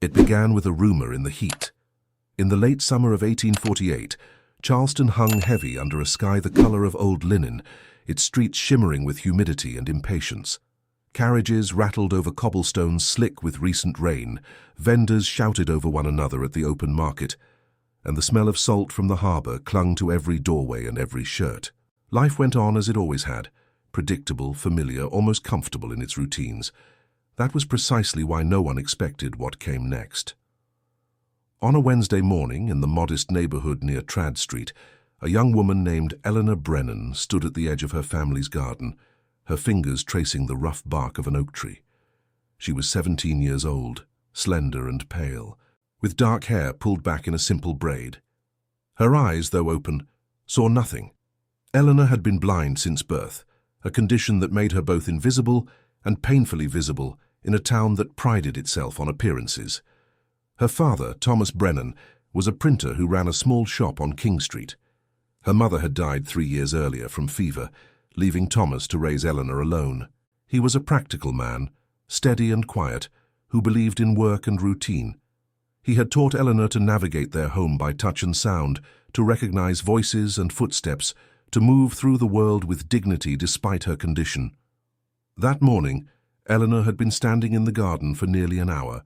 It began with a rumor in the heat. In the late summer of 1848, Charleston hung heavy under a sky the color of old linen, its streets shimmering with humidity and impatience. Carriages rattled over cobblestones slick with recent rain, vendors shouted over one another at the open market, and the smell of salt from the harbor clung to every doorway and every shirt. Life went on as it always had, predictable, familiar, almost comfortable in its routines. That was precisely why no one expected what came next. On a Wednesday morning in the modest neighborhood near Trad Street, a young woman named Eleanor Brennan stood at the edge of her family's garden, her fingers tracing the rough bark of an oak tree. She was 17 years old, slender and pale, with dark hair pulled back in a simple braid. Her eyes, though open, saw nothing. Eleanor had been blind since birth, a condition that made her both invisible and painfully visible in a town that prided itself on appearances. Her father, Thomas Brennan, was a printer who ran a small shop on King Street. Her mother had died 3 years earlier from fever, leaving Thomas to raise Eleanor alone. He was a practical man, steady and quiet, who believed in work and routine. He had taught Eleanor to navigate their home by touch and sound, to recognize voices and footsteps, to move through the world with dignity despite her condition. That morning, Eleanor had been standing in the garden for nearly an hour,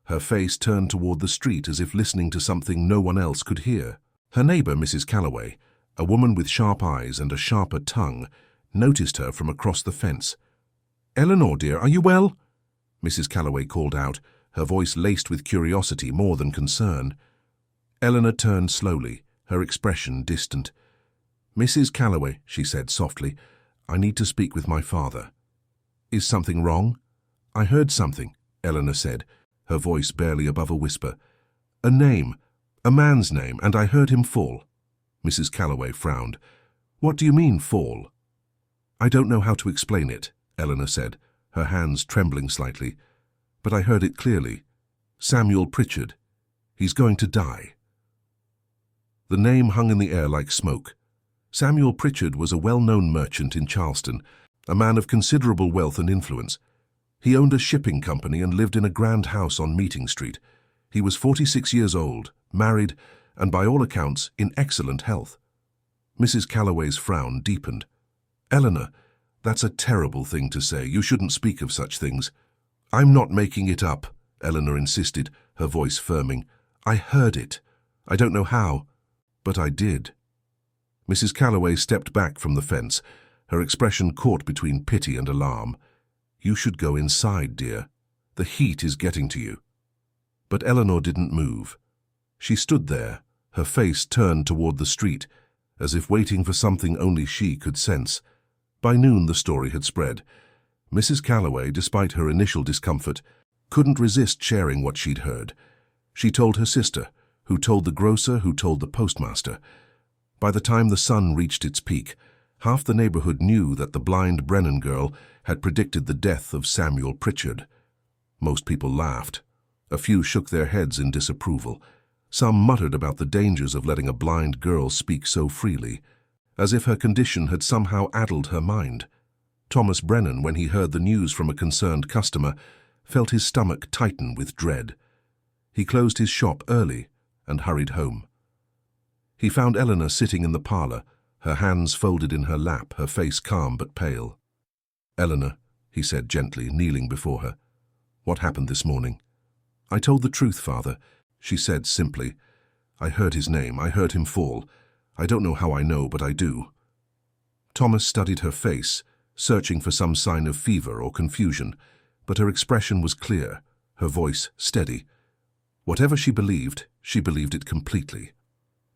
her face turned toward the street as if listening to something no one else could hear. Her neighbor, Mrs. Calloway, a woman with sharp eyes and a sharper tongue, noticed her from across the fence. "Eleanor, dear, are you well?" Mrs. Calloway called out, her voice laced with curiosity more than concern. Eleanor turned slowly, her expression distant. "Mrs. Calloway," she said softly, "I need to speak with my father." "Is something wrong?" "I heard something," Eleanor said, her voice barely above a whisper. "A name, a man's name, and I heard him fall." Mrs. Calloway frowned. "What do you mean, fall?" "I don't know how to explain it," Eleanor said, her hands trembling slightly. "But I heard it clearly. Samuel Pritchard. He's going to die." The name hung in the air like smoke. Samuel Pritchard was a well-known merchant in Charleston, a man of considerable wealth and influence. He owned a shipping company and lived in a grand house on Meeting Street. He was 46 years old, married, and by all accounts in excellent health. Mrs. Calloway's frown deepened. "Eleanor, that's a terrible thing to say. You shouldn't speak of such things." "I'm not making it up," Eleanor insisted, her voice firming. "I heard it. I don't know how, but I did." Mrs. Calloway stepped back from the fence, her expression caught between pity and alarm. "You should go inside, dear. The heat is getting to you." But Eleanor didn't move. She stood there, her face turned toward the street, as if waiting for something only she could sense. By noon the story had spread. Mrs. Calloway, despite her initial discomfort, couldn't resist sharing what she'd heard. She told her sister, who told the grocer, who told the postmaster. By the time the sun reached its peak, half the neighborhood knew that the blind Brennan girl had predicted the death of Samuel Pritchard. Most people laughed. A few shook their heads in disapproval. Some muttered about the dangers of letting a blind girl speak so freely, as if her condition had somehow addled her mind. Thomas Brennan, when he heard the news from a concerned customer, felt his stomach tighten with dread. He closed his shop early and hurried home. He found Eleanor sitting in the parlor, her hands folded in her lap, her face calm but pale. "Eleanor," he said gently, kneeling before her, "what happened this morning?" "I told the truth, Father," she said simply. "I heard his name. I heard him fall. I don't know how I know, but I do." Thomas studied her face, searching for some sign of fever or confusion, but her expression was clear, her voice steady. Whatever she believed it completely.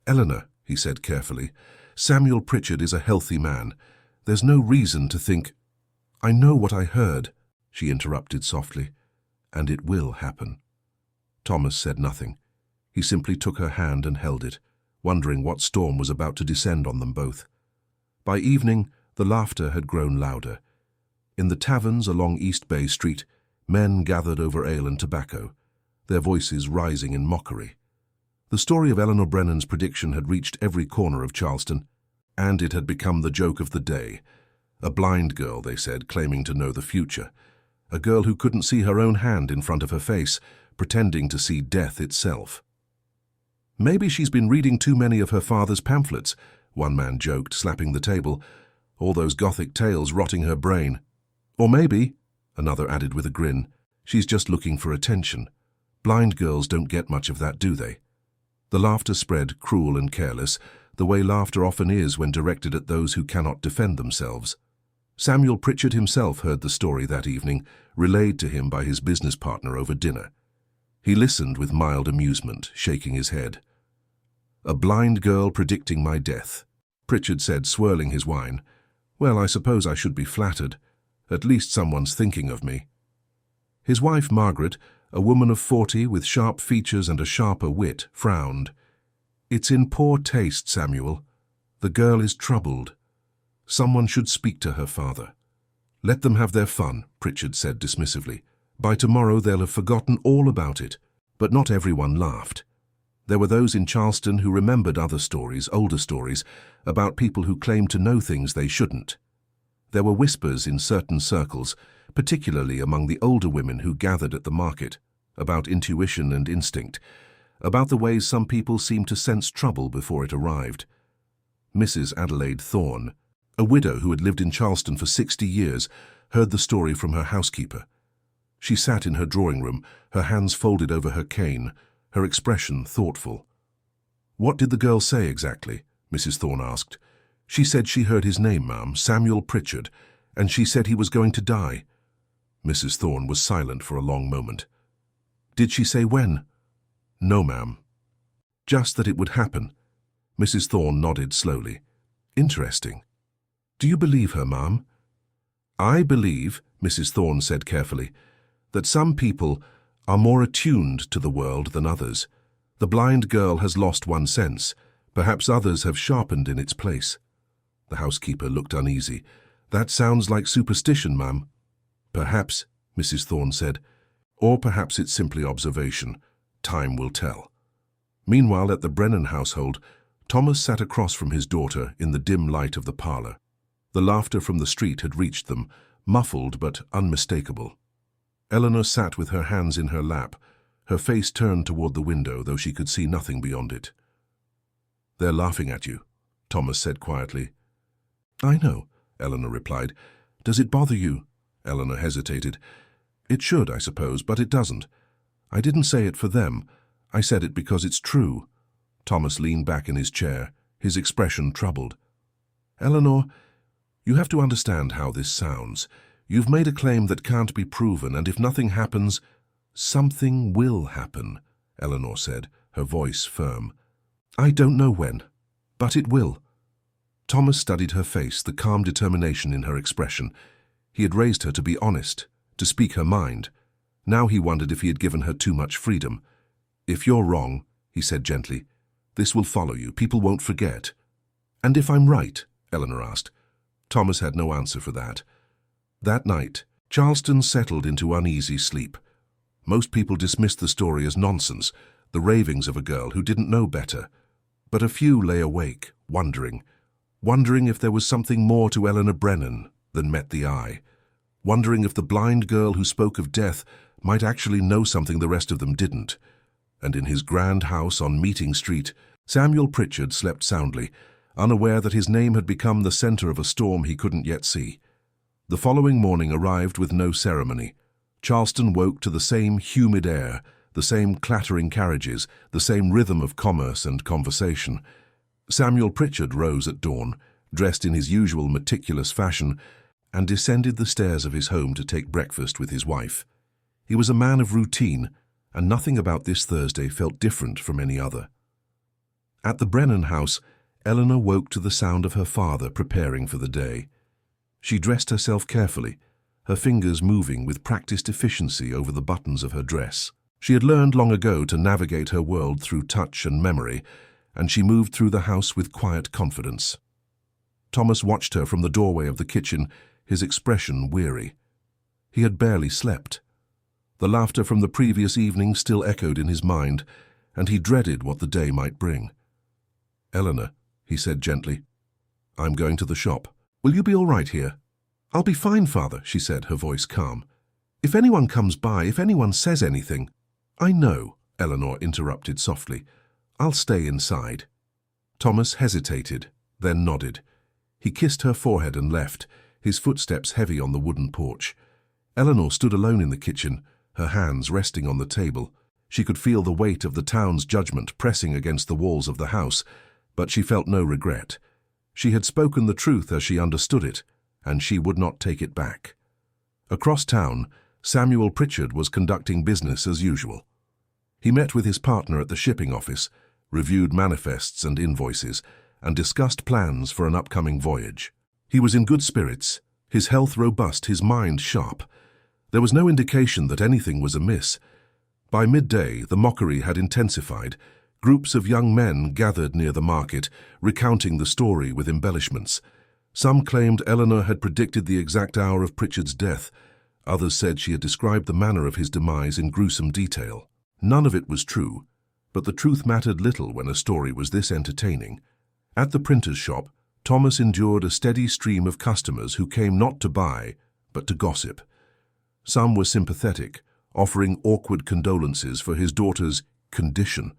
"Eleanor," he said carefully, "Samuel Pritchard is a healthy man. There's no reason to think—" "I know what I heard," she interrupted softly, "and it will happen." Thomas said nothing. He simply took her hand and held it, wondering what storm was about to descend on them both. By evening, the laughter had grown louder. In the taverns along East Bay Street, men gathered over ale and tobacco, their voices rising in mockery. The story of Eleanor Brennan's prediction had reached every corner of Charleston, and it had become the joke of the day. A blind girl, they said, claiming to know the future. A girl who couldn't see her own hand in front of her face, pretending to see death itself. "Maybe she's been reading too many of her father's pamphlets," one man joked, slapping the table. "All those Gothic tales rotting her brain." "Or maybe," another added with a grin, "she's just looking for attention. Blind girls don't get much of that, do they?" The laughter spread, cruel and careless, the way laughter often is when directed at those who cannot defend themselves. Samuel Pritchard himself heard the story that evening, relayed to him by his business partner over dinner. He listened with mild amusement, shaking his head. "A blind girl predicting my death," Pritchard said, swirling his wine. "Well, I suppose I should be flattered. At least someone's thinking of me." His wife, Margaret, a woman of 40 with sharp features and a sharper wit, frowned. "It's in poor taste, Samuel. The girl is troubled. Someone should speak to her father." "Let them have their fun," Pritchard said dismissively. "By tomorrow they'll have forgotten all about it." But not everyone laughed. There were those in Charleston who remembered other stories, older stories, about people who claimed to know things they shouldn't. There were whispers in certain circles, particularly among the older women who gathered at the market, about intuition and instinct, about the ways some people seemed to sense trouble before it arrived. Mrs. Adelaide Thorne, a widow who had lived in Charleston for 60 years, heard the story from her housekeeper. She sat in her drawing room, her hands folded over her cane, her expression thoughtful. "What did the girl say exactly?" Mrs. Thorne asked. "She said she heard his name, ma'am, Samuel Pritchard, and she said he was going to die." Mrs. Thorne was silent for a long moment. "Did she say when?" "No, ma'am. Just that it would happen." Mrs. Thorne nodded slowly. "Interesting. Do you believe her, ma'am?" "I believe," Mrs. Thorne said carefully, "that some people are more attuned to the world than others. The blind girl has lost one sense. Perhaps others have sharpened in its place." The housekeeper looked uneasy. "That sounds like superstition, ma'am." "Perhaps," Mrs. Thorne said. "Or perhaps it's simply observation. Time will tell." Meanwhile, at the Brennan household, Thomas sat across from his daughter in the dim light of the parlor. The laughter from the street had reached them, muffled but unmistakable. Eleanor sat with her hands in her lap, her face turned toward the window, though she could see nothing beyond it. "They're laughing at you," Thomas said quietly. "I know," Eleanor replied. "Does it bother you?" Eleanor hesitated. "It should, I suppose, but it doesn't. I didn't say it for them. I said it because it's true." Thomas leaned back in his chair, his expression troubled. "Eleanor, you have to understand how this sounds. You've made a claim that can't be proven, and if nothing happens—" "Something will happen," Eleanor said, her voice firm. "I don't know when, but it will." Thomas studied her face, the calm determination in her expression. He had raised her to be honest, to speak her mind. Now he wondered if he had given her too much freedom. "If you're wrong," he said gently, "this will follow you. People won't forget." "And if I'm right?" Eleanor asked. Thomas had no answer for that. That night, Charleston settled into uneasy sleep. Most people dismissed the story as nonsense, the ravings of a girl who didn't know better. But a few lay awake, wondering if there was something more to Eleanor Brennan than met the eye, wondering if the blind girl who spoke of death might actually know something the rest of them didn't. And in his grand house on Meeting Street, Samuel Pritchard slept soundly, unaware that his name had become the center of a storm he couldn't yet see. The following morning arrived with no ceremony. Charleston woke to the same humid air, the same clattering carriages, the same rhythm of commerce and conversation. Samuel Pritchard rose at dawn, dressed in his usual meticulous fashion, and descended the stairs of his home to take breakfast with his wife. He was a man of routine, and nothing about this Thursday felt different from any other. At the Brennan house, Eleanor woke to the sound of her father preparing for the day. She dressed herself carefully, her fingers moving with practiced efficiency over the buttons of her dress. She had learned long ago to navigate her world through touch and memory, and she moved through the house with quiet confidence. Thomas watched her from the doorway of the kitchen, his expression weary. He had barely slept. The laughter from the previous evening still echoed in his mind, and he dreaded what the day might bring. "Eleanor," he said gently, "I'm going to the shop. Will you be all right here?" "I'll be fine, Father," she said, her voice calm. "If anyone comes by, if anyone says anything—" "I know," Eleanor interrupted softly. "I'll stay inside." Thomas hesitated, then nodded. He kissed her forehead and left, his footsteps heavy on the wooden porch. Eleanor stood alone in the kitchen, her hands resting on the table. She could feel the weight of the town's judgment pressing against the walls of the house, but she felt no regret. She had spoken the truth as she understood it, and she would not take it back. Across town, Samuel Pritchard was conducting business as usual. He met with his partner at the shipping office, reviewed manifests and invoices, and discussed plans for an upcoming voyage. He was in good spirits, his health robust, his mind sharp. There was no indication that anything was amiss. By midday, the mockery had intensified. Groups of young men gathered near the market, recounting the story with embellishments. Some claimed Eleanor had predicted the exact hour of Pritchard's death. Others said she had described the manner of his demise in gruesome detail. None of it was true, but the truth mattered little when a story was this entertaining. At the printer's shop, Thomas endured a steady stream of customers who came not to buy, but to gossip. Some were sympathetic, offering awkward condolences for his daughter's condition.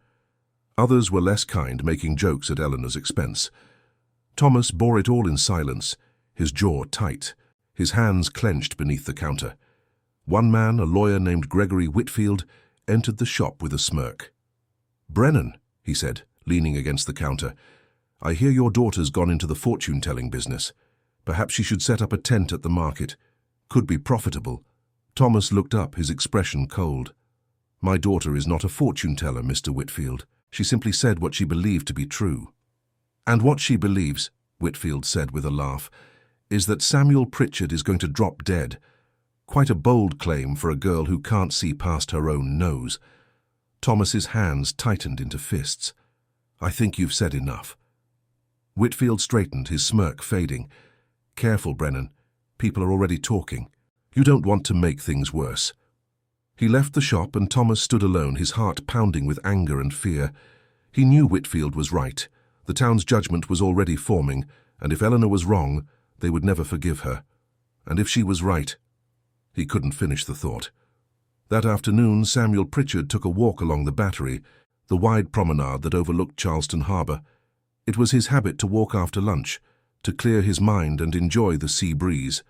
Others were less kind, making jokes at Eleanor's expense. Thomas bore it all in silence, his jaw tight, his hands clenched beneath the counter. One man, a lawyer named Gregory Whitfield, entered the shop with a smirk. "Brennan," he said, leaning against the counter, "I hear your daughter's gone into the fortune-telling business. Perhaps she should set up a tent at the market. Could be profitable." Thomas looked up, his expression cold. "My daughter is not a fortune-teller, Mr. Whitfield. She simply said what she believed to be true." "And what she believes," Whitfield said with a laugh, "is that Samuel Pritchard is going to drop dead. Quite a bold claim for a girl who can't see past her own nose." Thomas's hands tightened into fists. "I think you've said enough." Whitfield straightened, his smirk fading. "Careful, Brennan. People are already talking. You don't want to make things worse." He left the shop and Thomas stood alone, his heart pounding with anger and fear. He knew Whitfield was right. The town's judgment was already forming, and if Eleanor was wrong, they would never forgive her. And if she was right... He couldn't finish the thought. That afternoon, Samuel Pritchard took a walk along the Battery, the wide promenade that overlooked Charleston Harbor. It was his habit to walk after lunch, to clear his mind and enjoy the sea breeze.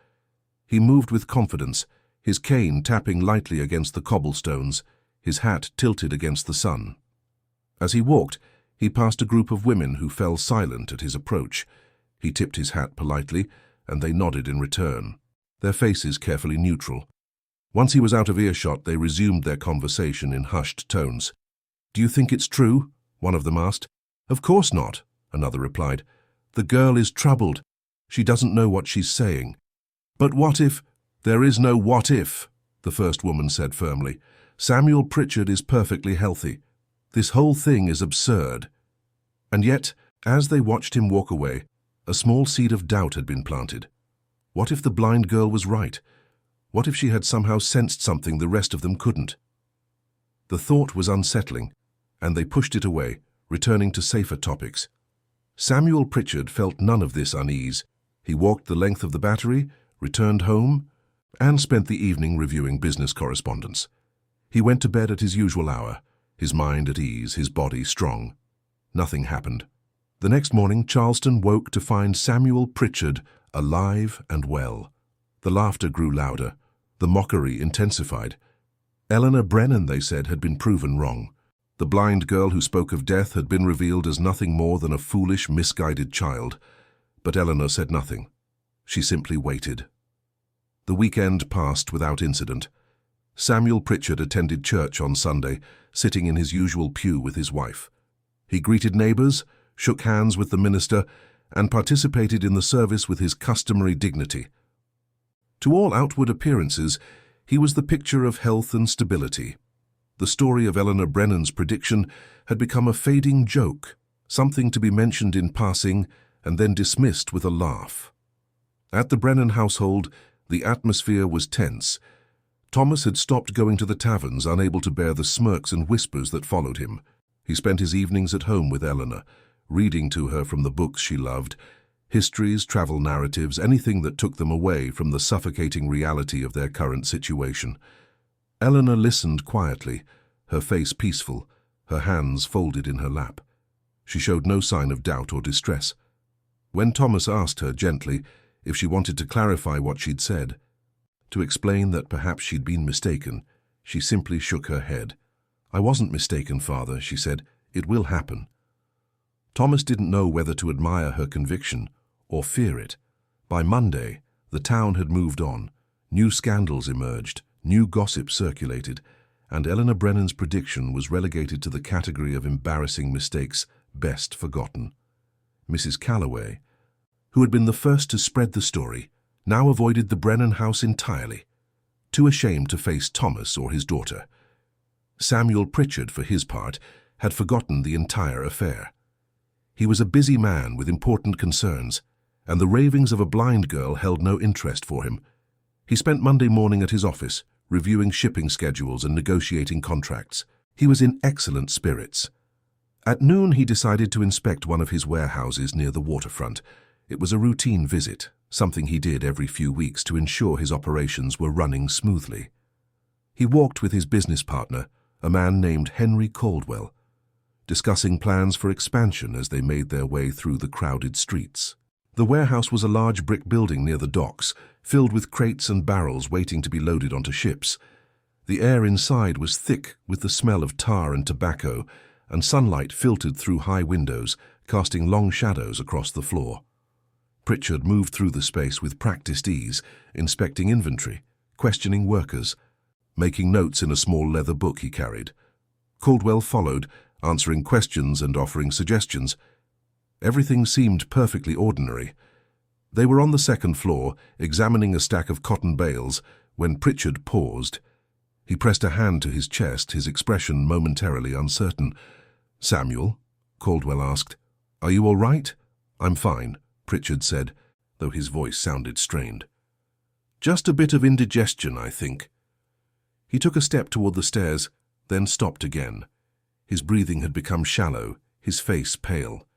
He moved with confidence, his cane tapping lightly against the cobblestones, his hat tilted against the sun. As he walked, he passed a group of women who fell silent at his approach. He tipped his hat politely, and they nodded in return, their faces carefully neutral. Once he was out of earshot, they resumed their conversation in hushed tones. "Do you think it's true?" one of them asked. "Of course not," another replied. "The girl is troubled. She doesn't know what she's saying." "But what if—" "There is no what if," the first woman said firmly. "Samuel Pritchard is perfectly healthy. This whole thing is absurd." And yet, as they watched him walk away, a small seed of doubt had been planted. What if the blind girl was right? What if she had somehow sensed something the rest of them couldn't? The thought was unsettling, and they pushed it away, returning to safer topics. Samuel Pritchard felt none of this unease. He walked the length of the Battery, returned home, and spent the evening reviewing business correspondence. He went to bed at his usual hour, his mind at ease, his body strong. Nothing happened. The next morning, Charleston woke to find Samuel Pritchard alive and well. The laughter grew louder. The mockery intensified. Eleanor Brennan, they said, had been proven wrong. The blind girl who spoke of death had been revealed as nothing more than a foolish, misguided child. But Eleanor said nothing. She simply waited. The weekend passed without incident. Samuel Pritchard attended church on Sunday, sitting in his usual pew with his wife. He greeted neighbors, shook hands with the minister, and participated in the service with his customary dignity. To all outward appearances, he was the picture of health and stability. The story of Eleanor Brennan's prediction had become a fading joke, something to be mentioned in passing and then dismissed with a laugh. At the Brennan household, the atmosphere was tense. Thomas had stopped going to the taverns, unable to bear the smirks and whispers that followed him. He spent his evenings at home with Eleanor, reading to her from the books she loved, histories, travel narratives, anything that took them away from the suffocating reality of their current situation. Eleanor listened quietly, her face peaceful, her hands folded in her lap. She showed no sign of doubt or distress. When Thomas asked her gently if she wanted to clarify what she'd said, to explain that perhaps she'd been mistaken, she simply shook her head. "I wasn't mistaken, Father," she said. "It will happen." Thomas didn't know whether to admire her conviction or fear it. By Monday, the town had moved on. New scandals emerged, new gossip circulated, and Eleanor Brennan's prediction was relegated to the category of embarrassing mistakes best forgotten. Mrs. Calloway, who had been the first to spread the story, now avoided the Brennan house entirely, too ashamed to face Thomas or his daughter. Samuel Pritchard, for his part, had forgotten the entire affair. He was a busy man with important concerns, and the ravings of a blind girl held no interest for him. He spent Monday morning at his office, reviewing shipping schedules and negotiating contracts. He was in excellent spirits. At noon, he decided to inspect one of his warehouses near the waterfront. It was a routine visit, something he did every few weeks to ensure his operations were running smoothly. He walked with his business partner, a man named Henry Caldwell, discussing plans for expansion as they made their way through the crowded streets. The warehouse was a large brick building near the docks, filled with crates and barrels waiting to be loaded onto ships. The air inside was thick with the smell of tar and tobacco, and sunlight filtered through high windows, casting long shadows across the floor. Pritchard moved through the space with practiced ease, inspecting inventory, questioning workers, making notes in a small leather book he carried. Caldwell followed, answering questions and offering suggestions. Everything seemed perfectly ordinary. They were on the second floor, examining a stack of cotton bales, when Pritchard paused. He pressed a hand to his chest, his expression momentarily uncertain. "Samuel?" Caldwell asked. "Are you all right?" "I'm fine," Pritchard said, though his voice sounded strained. "Just a bit of indigestion, I think." He took a step toward the stairs, then stopped again. His breathing had become shallow, his face pale.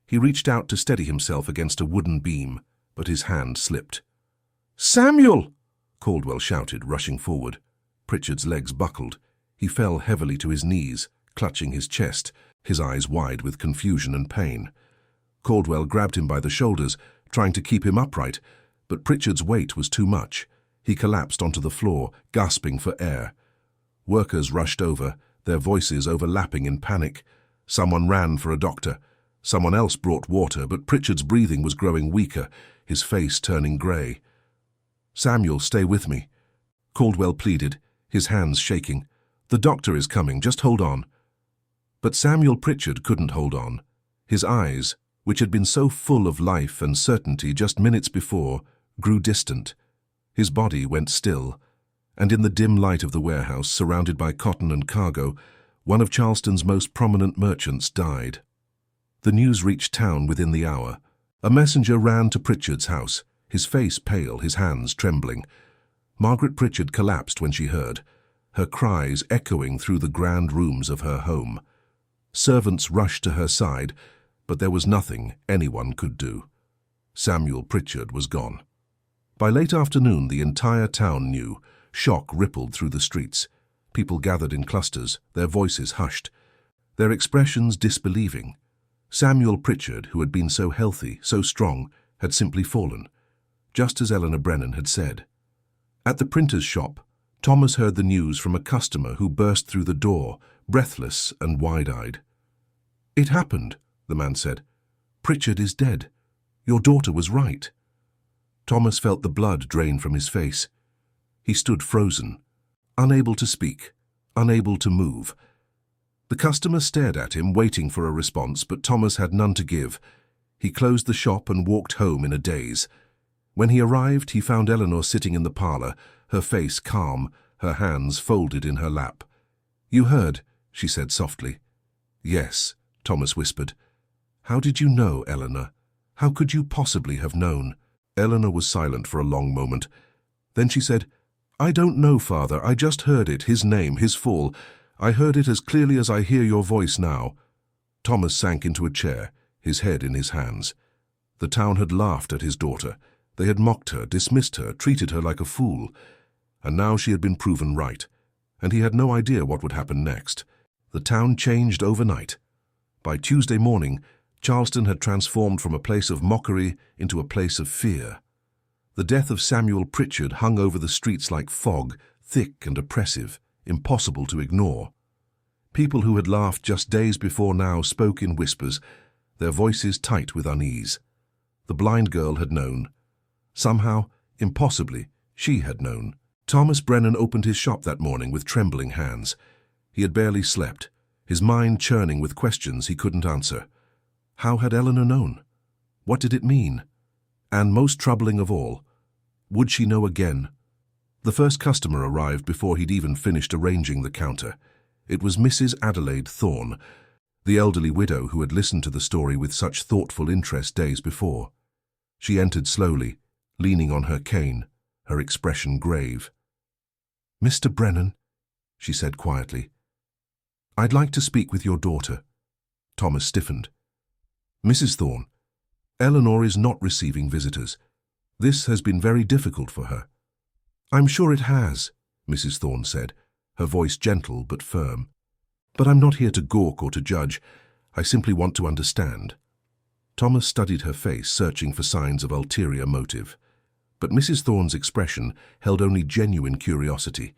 He reached out to steady himself against a wooden beam, but his hand slipped. "Samuel!" Caldwell shouted, rushing forward. Pritchard's legs buckled. He fell heavily to his knees, clutching his chest, his eyes wide with confusion and pain. Caldwell grabbed him by the shoulders, trying to keep him upright, but Pritchard's weight was too much. He collapsed onto the floor, gasping for air. Workers rushed over, their voices overlapping in panic. Someone ran for a doctor. Someone else brought water, but Pritchard's breathing was growing weaker, his face turning grey. "Samuel, stay with me," Caldwell pleaded, his hands shaking. "The doctor is coming, just hold on." But Samuel Pritchard couldn't hold on. His eyes, which had been so full of life and certainty just minutes before, grew distant. His body went still, and in the dim light of the warehouse, surrounded by cotton and cargo, one of Charleston's most prominent merchants died. The news reached town within the hour. A messenger ran to Pritchard's house, his face pale, his hands trembling. Margaret Pritchard collapsed when she heard, her cries echoing through the grand rooms of her home. Servants rushed to her side, but there was nothing anyone could do. Samuel Pritchard was gone. By late afternoon, the entire town knew. Shock rippled through the streets. People gathered in clusters, their voices hushed, their expressions disbelieving. Samuel Pritchard, who had been so healthy, so strong, had simply fallen, just as Eleanor Brennan had said. At the printer's shop, Thomas heard the news from a customer who burst through the door, breathless and wide-eyed. "It happened," the man said. "Pritchard is dead. Your daughter was right." Thomas felt the blood drain from his face. He stood frozen, unable to speak, unable to move. The customer stared at him, waiting for a response, but Thomas had none to give. He closed the shop and walked home in a daze. When he arrived, he found Eleanor sitting in the parlor, her face calm, her hands folded in her lap. "You heard," she said softly. "Yes," Thomas whispered. "How did you know, Eleanor? How could you possibly have known?" Eleanor was silent for a long moment. Then she said, "I don't know, Father. I just heard it, his name, his fall. I heard it as clearly as I hear your voice now." Thomas sank into a chair, his head in his hands. The town had laughed at his daughter. They had mocked her, dismissed her, treated her like a fool. And now she had been proven right. and he had no idea what would happen next. The town changed overnight. By Tuesday morning, Charleston had transformed from a place of mockery into a place of fear. The death of Samuel Pritchard hung over the streets like fog, thick and oppressive, impossible to ignore. People who had laughed just days before now spoke in whispers, their voices tight with unease. The blind girl had known. Somehow, impossibly, she had known. Thomas Brennan opened his shop that morning with trembling hands. He had barely slept, his mind churning with questions he couldn't answer. How had Eleanor known? What did it mean? And most troubling of all, would she know again? The first customer arrived before he'd even finished arranging the counter. It was Mrs. Adelaide Thorne, the elderly widow who had listened to the story with such thoughtful interest days before. She entered slowly, leaning on her cane, her expression grave. "Mr. Brennan," she said quietly, "I'd like to speak with your daughter." Thomas stiffened. "Mrs. Thorne, Eleanor is not receiving visitors. This has been very difficult for her." "I'm sure it has," Mrs. Thorne said, her voice gentle but firm. "But I'm not here to gawk or to judge. I simply want to understand." Thomas studied her face, searching for signs of ulterior motive. But Mrs. Thorne's expression held only genuine curiosity,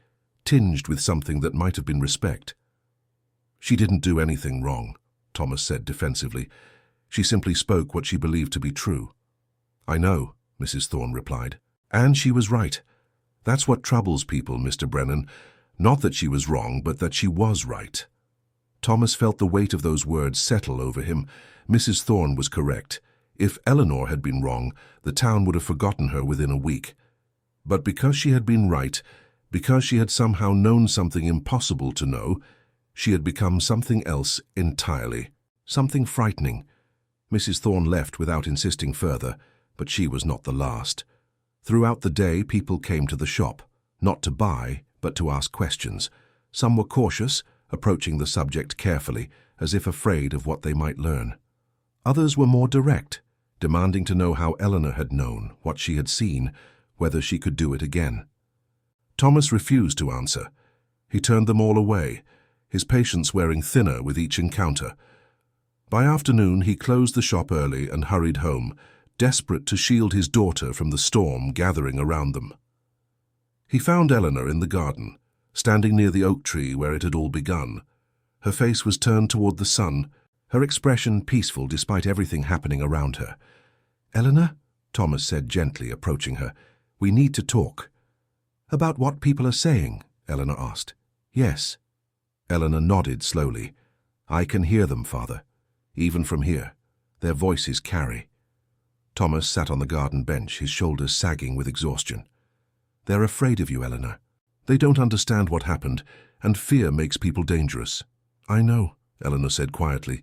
tinged with something that might have been respect. "She didn't do anything wrong," Thomas said defensively. "She simply spoke what she believed to be true." "I know," Mrs. Thorne replied. "And she was right. That's what troubles people, Mr. Brennan. Not that she was wrong, but that she was right." Thomas felt the weight of those words settle over him. Mrs. Thorne was correct. If Eleanor had been wrong, the town would have forgotten her within a week. But because she had been right, because she had somehow known something impossible to know, she had become something else entirely, something frightening. Mrs. Thorne left without insisting further, but she was not the last. Throughout the day, people came to the shop, not to buy, but to ask questions. Some were cautious, approaching the subject carefully, as if afraid of what they might learn. Others were more direct, demanding to know how Eleanor had known, what she had seen, whether she could do it again. Thomas refused to answer. He turned them all away, his patience wearing thinner with each encounter. By afternoon, he closed the shop early and hurried home, desperate to shield his daughter from the storm gathering around them. He found Eleanor in the garden, standing near the oak tree where it had all begun. Her face was turned toward the sun, her expression peaceful despite everything happening around her. "Eleanor," Thomas said gently, approaching her, "we need to talk." "About what people are saying?" Eleanor asked. "Yes." Eleanor nodded slowly. "I can hear them, Father. Even from here. Their voices carry." Thomas sat on the garden bench, his shoulders sagging with exhaustion. "They're afraid of you, Eleanor. They don't understand what happened, and fear makes people dangerous." "I know," Eleanor said quietly.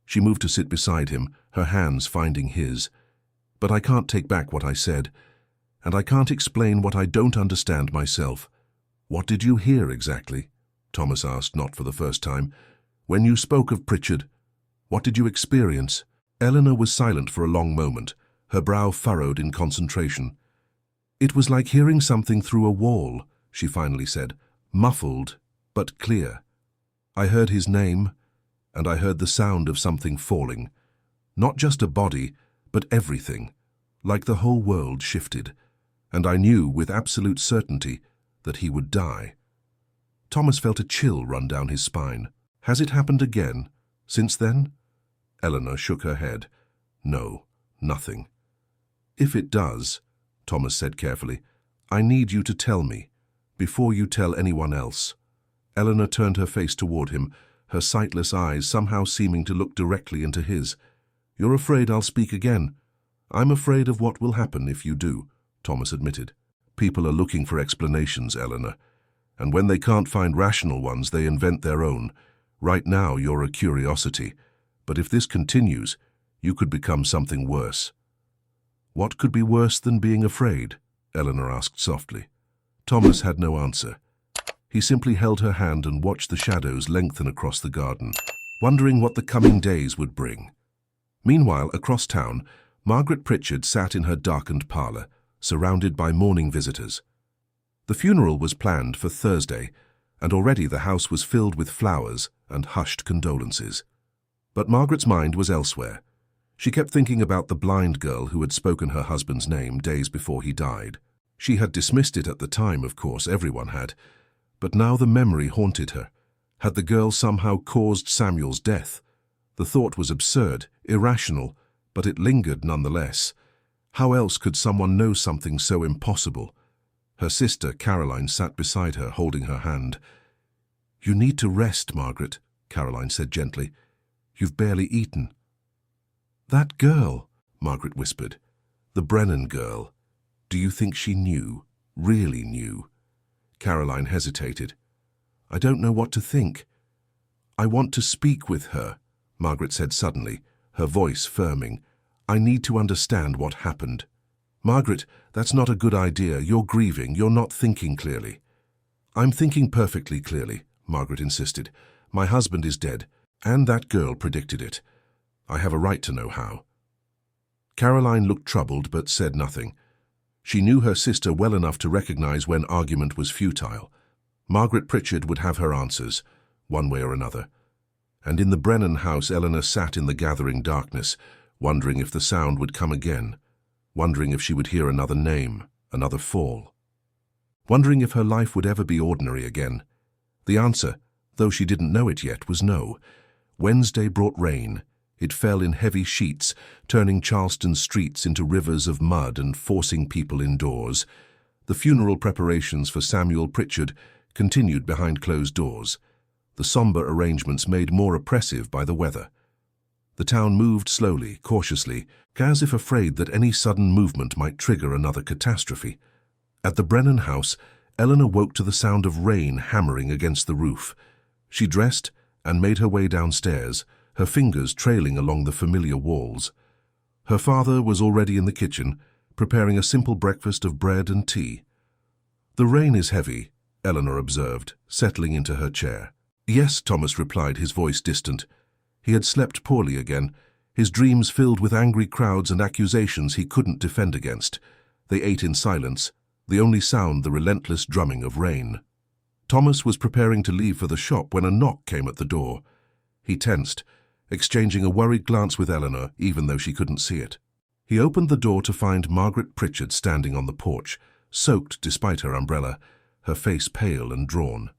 She moved to sit beside him, her hands finding his. "But I can't take back what I said, and I can't explain what I don't understand myself." "What did you hear exactly?" Thomas asked, not for the first time. "When you spoke of Pritchard, what did you experience?" Eleanor was silent for a long moment, her brow furrowed in concentration. "It was like hearing something through a wall," she finally said, "muffled, but clear. I heard his name, and I heard the sound of something falling. Not just a body, but everything, like the whole world shifted. And I knew with absolute certainty that he would die." Thomas felt a chill run down his spine. "Has it happened again? Since then?" Eleanor shook her head. "No, nothing." "If it does," Thomas said carefully, "I need you to tell me, before you tell anyone else." Eleanor turned her face toward him, her sightless eyes somehow seeming to look directly into his. "You're afraid I'll speak again?" "I'm afraid of what will happen if you do," Thomas admitted. "People are looking for explanations, Eleanor, and when they can't find rational ones, they invent their own. Right now, you're a curiosity, but if this continues, you could become something worse." "What could be worse than being afraid?" Eleanor asked softly. Thomas had no answer. He simply held her hand and watched the shadows lengthen across the garden, wondering what the coming days would bring. Meanwhile, across town, Margaret Pritchard sat in her darkened parlor, surrounded by mourning visitors. The funeral was planned for Thursday, and already the house was filled with flowers and hushed condolences. But Margaret's mind was elsewhere. She kept thinking about the blind girl who had spoken her husband's name days before he died. She had dismissed it at the time, of course, everyone had, but now the memory haunted her. Had the girl somehow caused Samuel's death? The thought was absurd, irrational, but it lingered nonetheless. How else could someone know something so impossible? Her sister, Caroline, sat beside her, holding her hand. "You need to rest, Margaret," Caroline said gently. "You've barely eaten." "That girl," Margaret whispered. "The Brennan girl. Do you think she knew, really knew?" Caroline hesitated. "I don't know what to think." "I want to speak with her," Margaret said suddenly, her voice firming. "I need to understand what happened." "Margaret, that's not a good idea. You're grieving. You're not thinking clearly." "I'm thinking perfectly clearly," Margaret insisted. "My husband is dead, and that girl predicted it. I have a right to know how." Caroline looked troubled but said nothing. She knew her sister well enough to recognize when argument was futile. Margaret Pritchard would have her answers, one way or another. And in the Brennan house, Eleanor sat in the gathering darkness, wondering if the sound would come again, wondering if she would hear another name, another fall, wondering if her life would ever be ordinary again. The answer, though she didn't know it yet, was no. Wednesday brought rain. It fell in heavy sheets, turning Charleston's streets into rivers of mud and forcing people indoors. The funeral preparations for Samuel Pritchard continued behind closed doors, the somber arrangements made more oppressive by the weather. The town moved slowly, cautiously, as if afraid that any sudden movement might trigger another catastrophe. At the Brennan house, Eleanor woke to the sound of rain hammering against the roof. She dressed and made her way downstairs, her fingers trailing along the familiar walls. Her father was already in the kitchen, preparing a simple breakfast of bread and tea. "The rain is heavy," Eleanor observed, settling into her chair. "Yes," Thomas replied, his voice distant. He had slept poorly again, his dreams filled with angry crowds and accusations he couldn't defend against. They ate in silence, the only sound the relentless drumming of rain. Thomas was preparing to leave for the shop when a knock came at the door. He tensed, exchanging a worried glance with Eleanor, even though she couldn't see it. He opened the door to find Margaret Pritchard standing on the porch, soaked despite her umbrella, her face pale and drawn.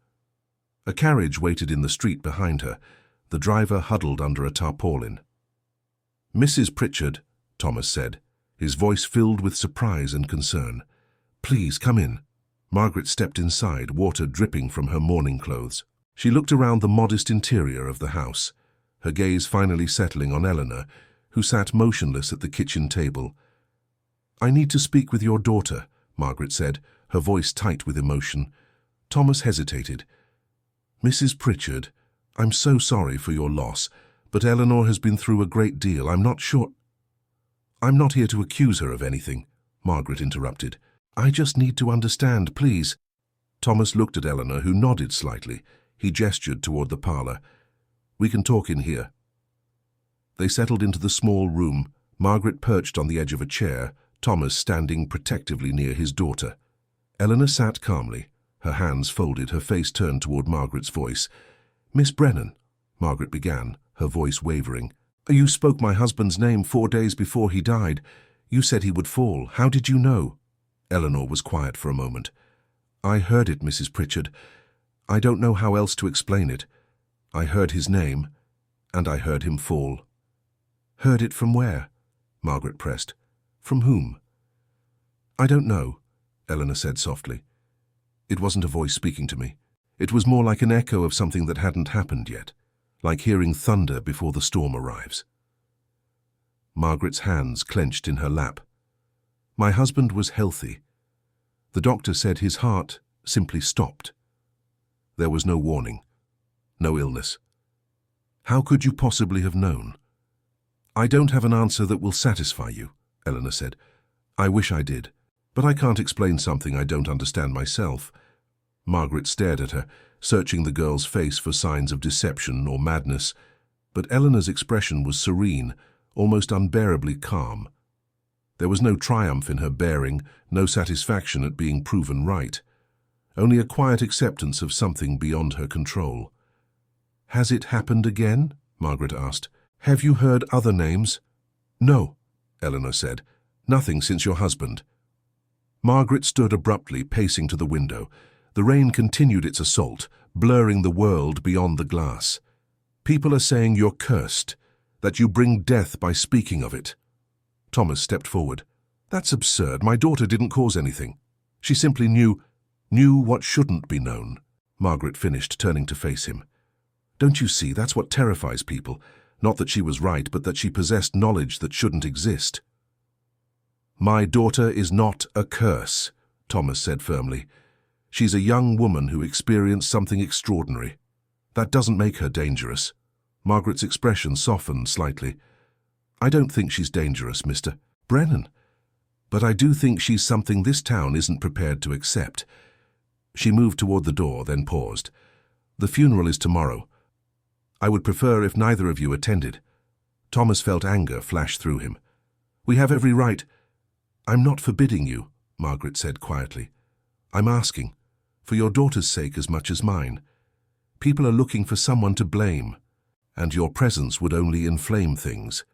A carriage waited in the street behind her, the driver huddled under a tarpaulin. "Mrs. Pritchard," Thomas said, his voice filled with surprise and concern. "Please come in." Margaret stepped inside, water dripping from her mourning clothes. She looked around the modest interior of the house, her gaze finally settling on Eleanor, who sat motionless at the kitchen table. "I need to speak with your daughter," Margaret said, her voice tight with emotion. Thomas hesitated. "Mrs. Pritchard, I'm so sorry for your loss, but Eleanor has been through a great deal. I'm not sure—" "I'm not here to accuse her of anything," Margaret interrupted. "I just need to understand, please." Thomas looked at Eleanor, who nodded slightly. He gestured toward the parlor. "We can talk in here." They settled into the small room, Margaret perched on the edge of a chair, Thomas standing protectively near his daughter. Eleanor sat calmly, her hands folded, her face turned toward Margaret's voice. "Miss Brennan," Margaret began, her voice wavering. "You spoke my husband's name 4 days before he died. You said he would fall. How did you know?" Eleanor was quiet for a moment. "I heard it, Mrs. Pritchard. I don't know how else to explain it. I heard his name, and I heard him fall." "Heard it from where?" Margaret pressed. "From whom?" "I don't know," Eleanor said softly. "It wasn't a voice speaking to me. It was more like an echo of something that hadn't happened yet, like hearing thunder before the storm arrives." Margaret's hands clenched in her lap. "My husband was healthy. The doctor said his heart simply stopped. There was no warning, no illness. How could you possibly have known?" "I don't have an answer that will satisfy you," Eleanor said. "I wish I did, but I can't explain something I don't understand myself." Margaret stared at her, searching the girl's face for signs of deception or madness, but Eleanor's expression was serene, almost unbearably calm. There was no triumph in her bearing, no satisfaction at being proven right. only a quiet acceptance of something beyond her control. "Has it happened again?" Margaret asked. "Have you heard other names?" "No," Eleanor said. "Nothing since your husband." Margaret stood abruptly, pacing to the window. The rain continued its assault, blurring the world beyond the glass. "People are saying you're cursed, that you bring death by speaking of it." Thomas stepped forward. "That's absurd. My daughter didn't cause anything. She simply knew what shouldn't be known." Margaret finished, turning to face him. "Don't you see, that's what terrifies people. Not that she was right, but that she possessed knowledge that shouldn't exist." "My daughter is not a curse," Thomas said firmly. "She's a young woman who experienced something extraordinary. That doesn't make her dangerous." Margaret's expression softened slightly. "I don't think she's dangerous, Mr. Brennan. But I do think she's something this town isn't prepared to accept." She moved toward the door, then paused. "The funeral is tomorrow. I would prefer if neither of you attended." Thomas felt anger flash through him. "We have every right—" "I'm not forbidding you," Margaret said quietly. "I'm asking, for your daughter's sake as much as mine. People are looking for someone to blame, and your presence would only inflame things."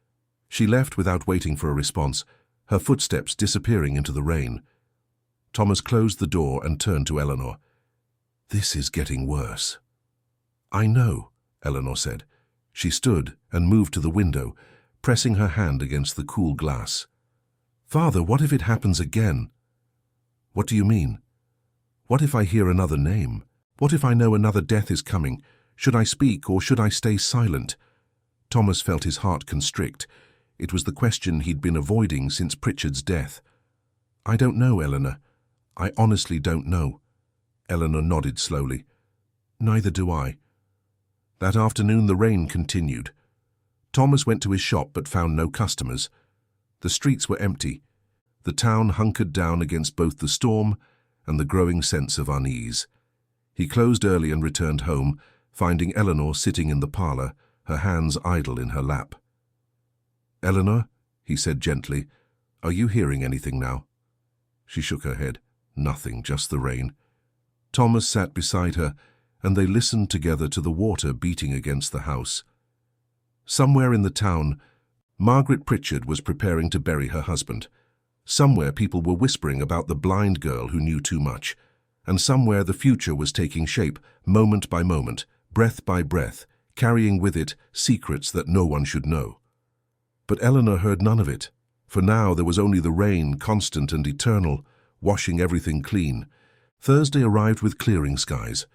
She left without waiting for a response, her footsteps disappearing into the rain. Thomas closed the door and turned to Eleanor. "This is getting worse." "I know," Eleanor said. She stood and moved to the window, pressing her hand against the cool glass. "Father, what if it happens again?" "What do you mean?" "What if I hear another name? What if I know another death is coming? Should I speak or should I stay silent?" Thomas felt his heart constrict. It was the question he'd been avoiding since Pritchard's death. "I don't know, Eleanor. I honestly don't know." Eleanor nodded slowly. "Neither do I." That afternoon the rain continued. Thomas went to his shop but found no customers. The streets were empty. The town hunkered down against both the storm and the growing sense of unease. He closed early and returned home, finding Eleanor sitting in the parlor, her hands idle in her lap. "Eleanor," he said gently, "are you hearing anything now?" She shook her head. "Nothing, just the rain." Thomas sat beside her, and they listened together to the water beating against the house. Somewhere in the town, Margaret Pritchard was preparing to bury her husband. Somewhere people were whispering about the blind girl who knew too much, and somewhere the future was taking shape, moment by moment, breath by breath, carrying with it secrets that no one should know. But Eleanor heard none of it, for now there was only the rain, constant and eternal, washing everything clean. Thursday arrived with clearing skies.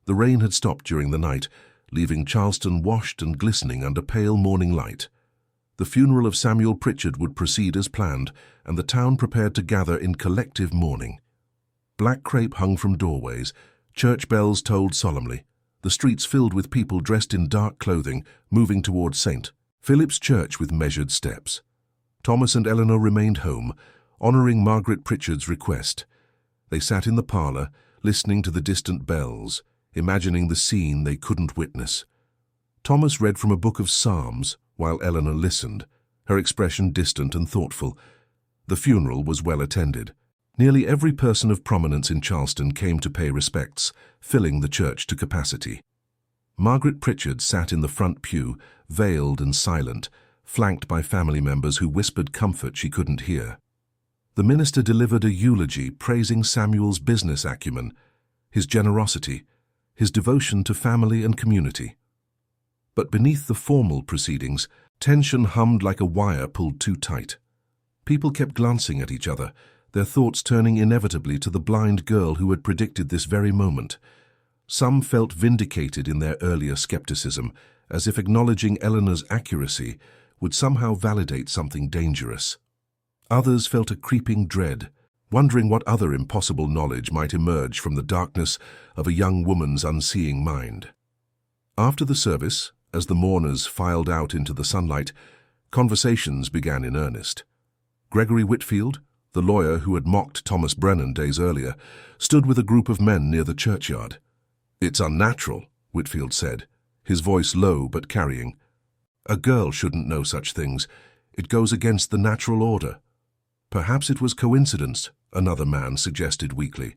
The rain had stopped during the night, leaving Charleston washed and glistening under pale morning light. The funeral of Samuel Pritchard would proceed as planned, and the town prepared to gather in collective mourning. Black crape hung from doorways, church bells tolled solemnly, the streets filled with people dressed in dark clothing, moving toward St. Philip's Church with measured steps. Thomas and Eleanor remained home, honoring Margaret Pritchard's request. They sat in the parlor, listening to the distant bells, imagining the scene they couldn't witness. Thomas read from a book of Psalms, while Eleanor listened, her expression distant and thoughtful. The funeral was well attended. Nearly every person of prominence in Charleston came to pay respects, filling the church to capacity. Margaret Pritchard sat in the front pew, veiled and silent, flanked by family members who whispered comfort she couldn't hear. The minister delivered a eulogy praising Samuel's business acumen, his generosity, his devotion to family and community. But beneath the formal proceedings, tension hummed like a wire pulled too tight. People kept glancing at each other, their thoughts turning inevitably to the blind girl who had predicted this very moment. Some felt vindicated in their earlier skepticism, as if acknowledging Eleanor's accuracy would somehow validate something dangerous. Others felt a creeping dread, wondering what other impossible knowledge might emerge from the darkness of a young woman's unseeing mind. After the service, as the mourners filed out into the sunlight, conversations began in earnest. Gregory Whitfield, the lawyer who had mocked Thomas Brennan days earlier, stood with a group of men near the churchyard. "It's unnatural," Whitfield said, his voice low but carrying. "A girl shouldn't know such things. It goes against the natural order." "Perhaps it was coincidence," another man suggested weakly.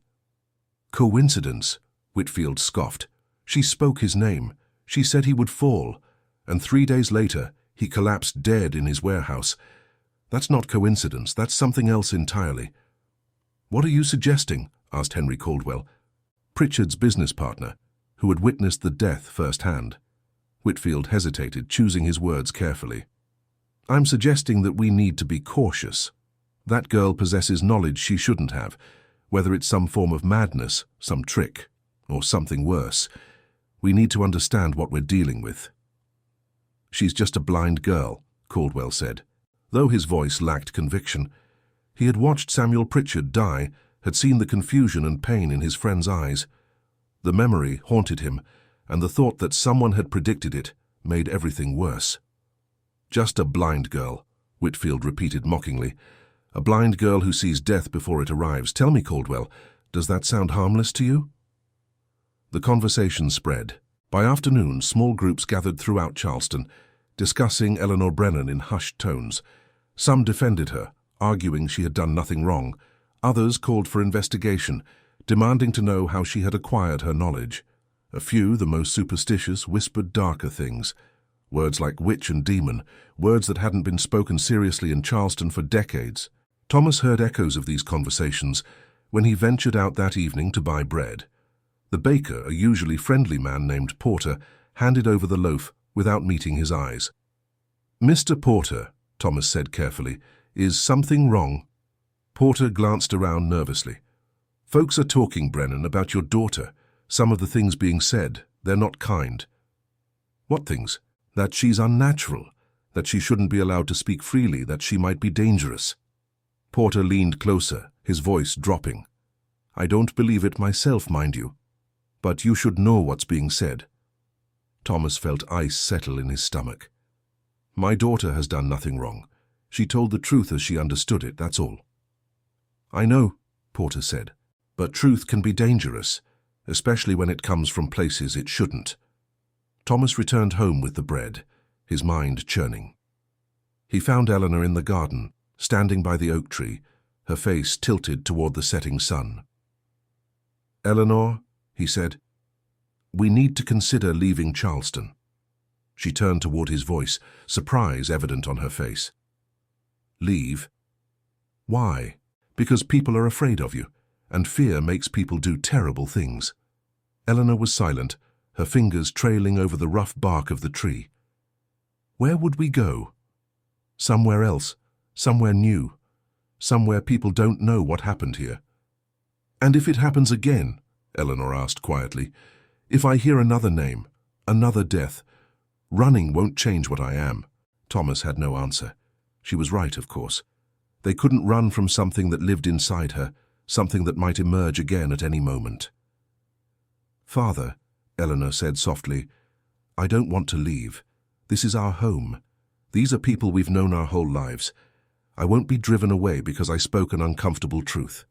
Coincidence, Whitfield scoffed. She spoke his name. She said he would fall. And 3 days later, he collapsed dead in his warehouse. That's not coincidence, that's something else entirely. What are you suggesting? Asked Henry Caldwell, Pritchard's business partner, who had witnessed the death firsthand. Whitfield hesitated, choosing his words carefully. I'm suggesting that we need to be cautious. That girl possesses knowledge she shouldn't have, whether it's some form of madness, some trick, or something worse. We need to understand what we're dealing with. She's just a blind girl, Caldwell said, though his voice lacked conviction. He had watched Samuel Pritchard die, had seen the confusion and pain in his friend's eyes. The memory haunted him, and the thought that someone had predicted it made everything worse. Just a blind girl, Whitfield repeated mockingly. A blind girl who sees death before it arrives. Tell me, Caldwell, does that sound harmless to you? The conversation spread. By afternoon, small groups gathered throughout Charleston, discussing Eleanor Brennan in hushed tones. Some defended her, arguing she had done nothing wrong. Others called for investigation, demanding to know how she had acquired her knowledge. A few, the most superstitious, whispered darker things. Words like witch and demon, words that hadn't been spoken seriously in Charleston for decades. Thomas heard echoes of these conversations when he ventured out that evening to buy bread. The baker, a usually friendly man named Porter, handed over the loaf without meeting his eyes. Mr. Porter, Thomas said carefully, is something wrong? Porter glanced around nervously. Folks are talking, Brennan, about your daughter. Some of the things being said, they're not kind. What things? That she's unnatural, that she shouldn't be allowed to speak freely, that she might be dangerous. Porter leaned closer, his voice dropping. I don't believe it myself, mind you. But you should know what's being said. Thomas felt ice settle in his stomach. My daughter has done nothing wrong. She told the truth as she understood it, that's all. I know, Porter said, but truth can be dangerous, especially when it comes from places it shouldn't. Thomas returned home with the bread, his mind churning. He found Eleanor in the garden, standing by the oak tree, her face tilted toward the setting sun. Eleanor, he said, we need to consider leaving Charleston. She turned toward his voice, surprise evident on her face. Leave? Why? Because people are afraid of you, and fear makes people do terrible things. Eleanor was silent, her fingers trailing over the rough bark of the tree. Where would we go? Somewhere else, somewhere new, somewhere people don't know what happened here. And if it happens again, Eleanor asked quietly, if I hear another name, another death, running won't change what I am. Thomas had no answer. She was right, of course. They couldn't run from something that lived inside her, something that might emerge again at any moment. Father, Eleanor said softly, I don't want to leave. This is our home. These are people we've known our whole lives. I won't be driven away because I spoke an uncomfortable truth.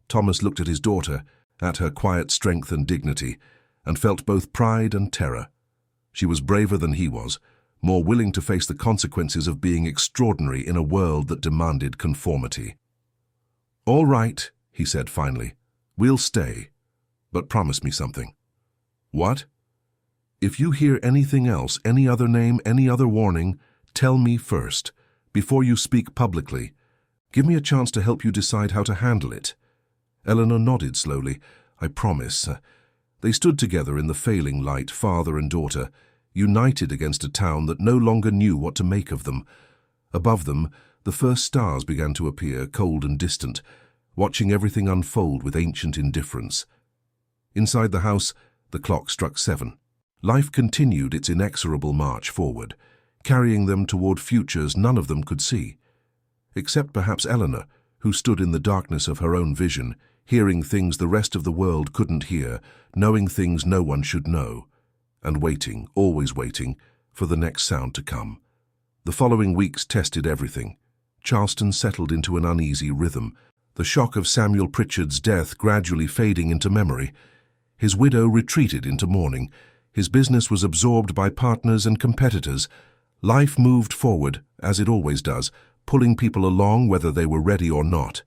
Thomas looked at his daughter, at her quiet strength and dignity, and felt both pride and terror. She was braver than he was, more willing to face the consequences of being extraordinary in a world that demanded conformity. All right, he said finally, we'll stay, but promise me something. What? If you hear anything else, any other name, any other warning, tell me first, before you speak publicly. Give me a chance to help you decide how to handle it. Eleanor nodded slowly. I promise. They stood together in the failing light, father and daughter, united against a town that no longer knew what to make of them. Above them, the first stars began to appear, cold and distant, watching everything unfold with ancient indifference. Inside the house, the clock struck 7. Life continued its inexorable march forward, carrying them toward futures none of them could see. Except perhaps Eleanor, who stood in the darkness of her own vision, hearing things the rest of the world couldn't hear, knowing things no one should know, and waiting, always waiting, for the next sound to come. The following weeks tested everything. Charleston settled into an uneasy rhythm, the shock of Samuel Pritchard's death gradually fading into memory. His widow retreated into mourning. His business was absorbed by partners and competitors. Life moved forward, as it always does, pulling people along whether they were ready or not.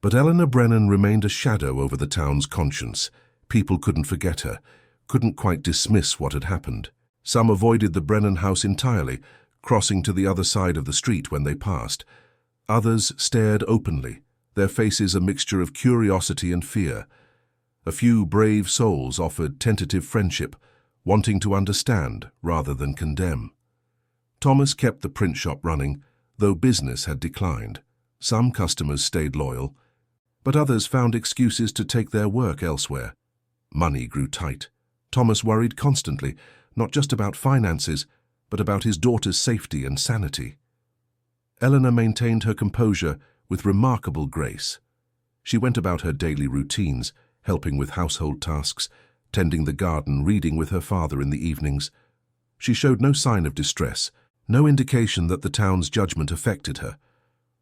But Eleanor Brennan remained a shadow over the town's conscience. People couldn't forget her, couldn't quite dismiss what had happened. Some avoided the Brennan house entirely, crossing to the other side of the street when they passed. Others stared openly, their faces a mixture of curiosity and fear. A few brave souls offered tentative friendship, wanting to understand rather than condemn. Thomas kept the print shop running, though business had declined. Some customers stayed loyal, but others found excuses to take their work elsewhere. Money grew tight. Thomas worried constantly, not just about finances, but about his daughter's safety and sanity. Eleanor maintained her composure with remarkable grace. She went about her daily routines, helping with household tasks, tending the garden, reading with her father in the evenings. She showed no sign of distress, no indication that the town's judgment affected her.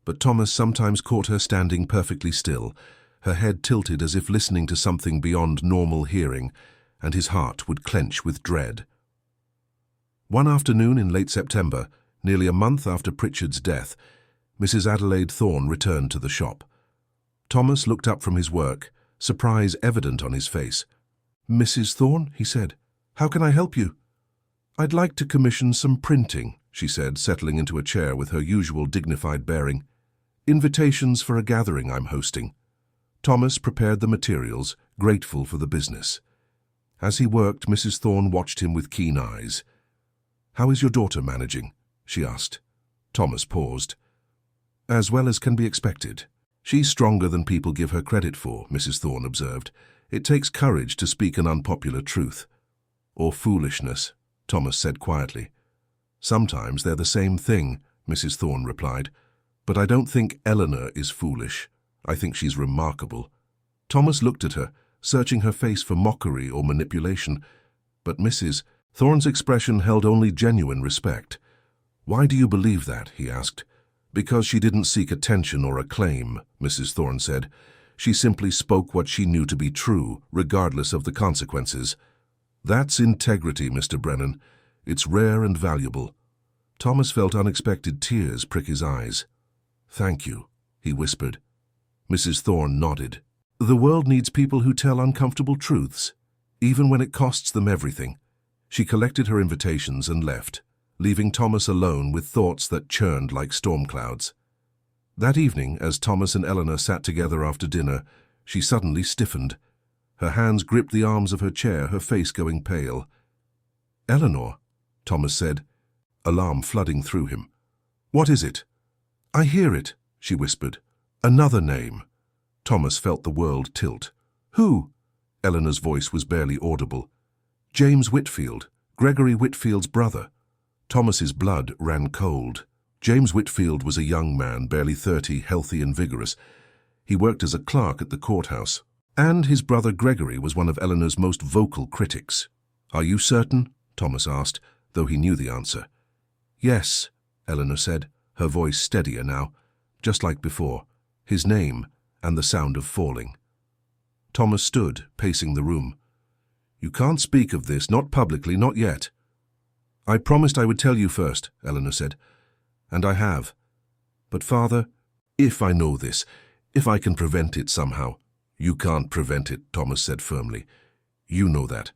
But Thomas sometimes caught her standing perfectly still, her head tilted as if listening to something beyond normal hearing, and his heart would clench with dread. One afternoon in late September, nearly a month after Pritchard's death, Mrs. Adelaide Thorne returned to the shop. Thomas looked up from his work, surprise evident on his face. "Mrs. Thorne," he said, "how can I help you?" "I'd like to commission some printing," she said, settling into a chair with her usual dignified bearing. "Invitations for a gathering I'm hosting." Thomas prepared the materials, grateful for the business. As he worked, Mrs. Thorne watched him with keen eyes. "How is your daughter managing?" she asked. Thomas paused. "As well as can be expected. She's stronger than people give her credit for," Mrs. Thorne observed. "It takes courage to speak an unpopular truth." "Or foolishness," Thomas said quietly. "Sometimes they're the same thing," Mrs. Thorne replied. "But I don't think Eleanor is foolish. I think she's remarkable." Thomas looked at her, searching her face for mockery or manipulation. But Mrs. Thorne's expression held only genuine respect. "Why do you believe that?" he asked. "Because she didn't seek attention or acclaim," Mrs. Thorne said. "She simply spoke what she knew to be true, regardless of the consequences. That's integrity, Mr. Brennan. It's rare and valuable." Thomas felt unexpected tears prick his eyes. "Thank you," he whispered. Mrs. Thorne nodded. "The world needs people who tell uncomfortable truths, even when it costs them everything." She collected her invitations and left, leaving Thomas alone with thoughts that churned like storm clouds. That evening, as Thomas and Eleanor sat together after dinner, she suddenly stiffened. Her hands gripped the arms of her chair, her face going pale. "Eleanor," Thomas said, alarm flooding through him. "What is it?" "I hear it," she whispered. "Another name." Thomas felt the world tilt. "Who?" Eleanor's voice was barely audible. "James Whitfield, Gregory Whitfield's brother." Thomas's blood ran cold. James Whitfield was a young man, barely 30, healthy and vigorous. He worked as a clerk at the courthouse. And his brother Gregory was one of Eleanor's most vocal critics. "Are you certain?" Thomas asked, though he knew the answer. "Yes," Eleanor said, her voice steadier now, just like before. His name and the sound of falling. Thomas stood, pacing the room. "You can't speak of this, not publicly, not yet." "I promised I would tell you first," Eleanor said. "And I have. But Father, if I know this, if I can prevent it somehow—" "You can't prevent it," Thomas said firmly. "You know that.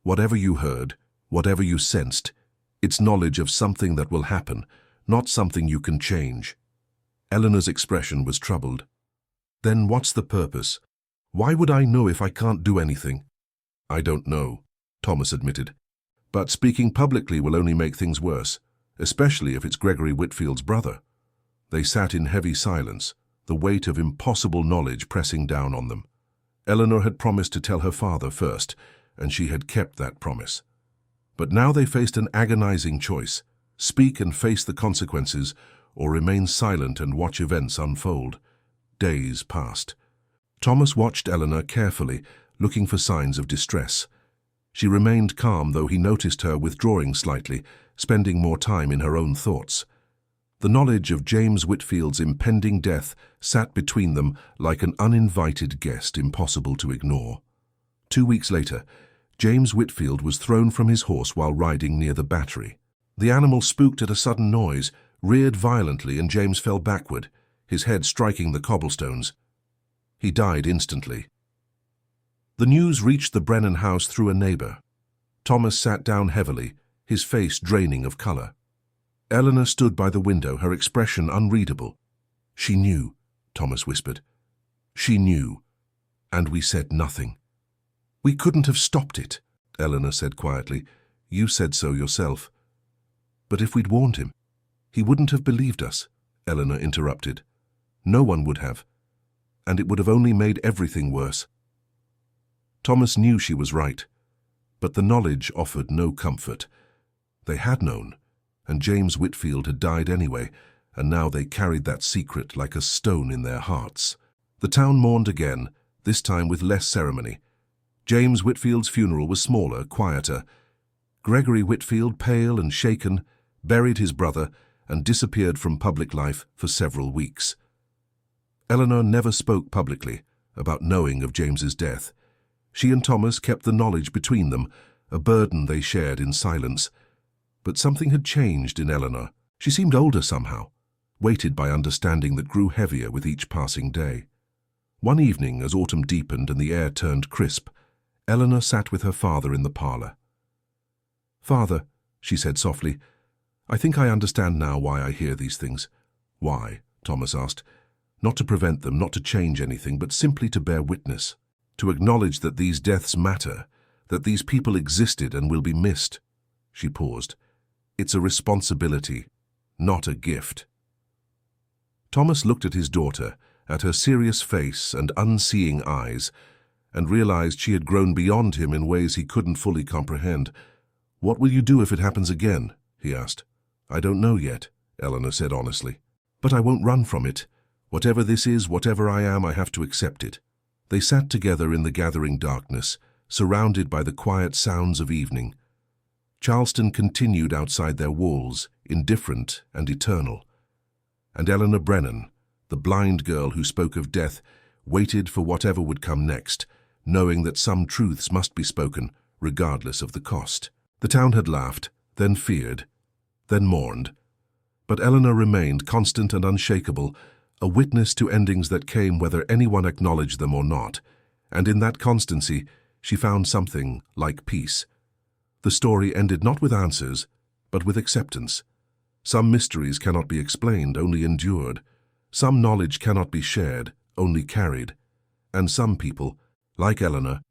Whatever you heard, whatever you sensed, it's knowledge of something that will happen, not something you can change." Eleanor's expression was troubled. "Then what's the purpose? Why would I know if I can't do anything?" "I don't know," Thomas admitted. "But speaking publicly will only make things worse, especially if it's Gregory Whitfield's brother." They sat in heavy silence, the weight of impossible knowledge pressing down on them. Eleanor had promised to tell her father first, and she had kept that promise. But now they faced an agonizing choice: speak and face the consequences, or remain silent and watch events unfold. Days passed. Thomas watched Eleanor carefully, looking for signs of distress. She remained calm, though he noticed her withdrawing slightly, spending more time in her own thoughts. The knowledge of James Whitfield's impending death sat between them like an uninvited guest impossible to ignore. 2 weeks later, James Whitfield was thrown from his horse while riding near the Battery. The animal spooked at a sudden noise, reared violently, and James fell backward, his head striking the cobblestones. He died instantly. The news reached the Brennan house through a neighbor. Thomas sat down heavily, his face draining of color. Eleanor stood by the window, her expression unreadable. "She knew," Thomas whispered. "She knew, and we said nothing." "We couldn't have stopped it," Eleanor said quietly. "You said so yourself." "But if we'd warned him, he wouldn't have believed us," Eleanor interrupted. "No one would have, and it would have only made everything worse." Thomas knew she was right, but the knowledge offered no comfort. They had known, and James Whitfield had died anyway, and now they carried that secret like a stone in their hearts. The town mourned again, this time with less ceremony. James Whitfield's funeral was smaller, quieter. Gregory Whitfield, pale and shaken, buried his brother and disappeared from public life for several weeks. Eleanor never spoke publicly about knowing of James's death. She and Thomas kept the knowledge between them, a burden they shared in silence. But something had changed in Eleanor. She seemed older somehow, weighted by understanding that grew heavier with each passing day. One evening, as autumn deepened and the air turned crisp, Eleanor sat with her father in the parlor. "Father," she said softly, "I think I understand now why I hear these things." "Why?" Thomas asked. "Not to prevent them, not to change anything, but simply to bear witness. To acknowledge that these deaths matter, that these people existed and will be missed." She paused. "It's a responsibility, not a gift." Thomas looked at his daughter, at her serious face and unseeing eyes, and realized she had grown beyond him in ways he couldn't fully comprehend. "What will you do if it happens again?" he asked. "I don't know yet," Eleanor said honestly. "But I won't run from it. Whatever this is, whatever I am, I have to accept it." They sat together in the gathering darkness, surrounded by the quiet sounds of evening. Charleston continued outside their walls, indifferent and eternal. And Eleanor Brennan, the blind girl who spoke of death, waited for whatever would come next, knowing that some truths must be spoken, regardless of the cost. The town had laughed, then feared, then mourned. But Eleanor remained constant and unshakable, a witness to endings that came whether anyone acknowledged them or not, and in that constancy she found something like peace. The story ended not with answers, but with acceptance. Some mysteries cannot be explained, only endured. Some knowledge cannot be shared, only carried. And some people, like Eleanor,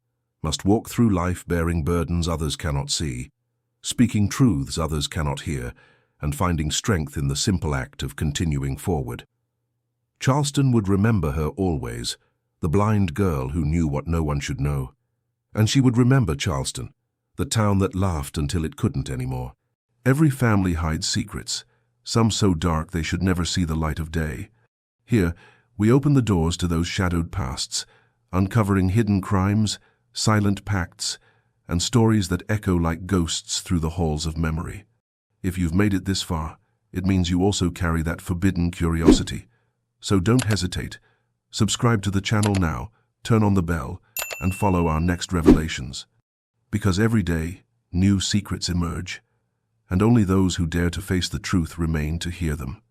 must walk through life bearing burdens others cannot see, speaking truths others cannot hear, and finding strength in the simple act of continuing forward. Charleston would remember her always, the blind girl who knew what no one should know. And she would remember Charleston, the town that laughed until it couldn't anymore. Every family hides secrets, some so dark they should never see the light of day. Here, we open the doors to those shadowed pasts, uncovering hidden crimes, silent pacts, and stories that echo like ghosts through the halls of memory. If you've made it this far, it means you also carry that forbidden curiosity. So don't hesitate. Subscribe to the channel now, turn on the bell, and follow our next revelations. Because every day, new secrets emerge, and only those who dare to face the truth remain to hear them.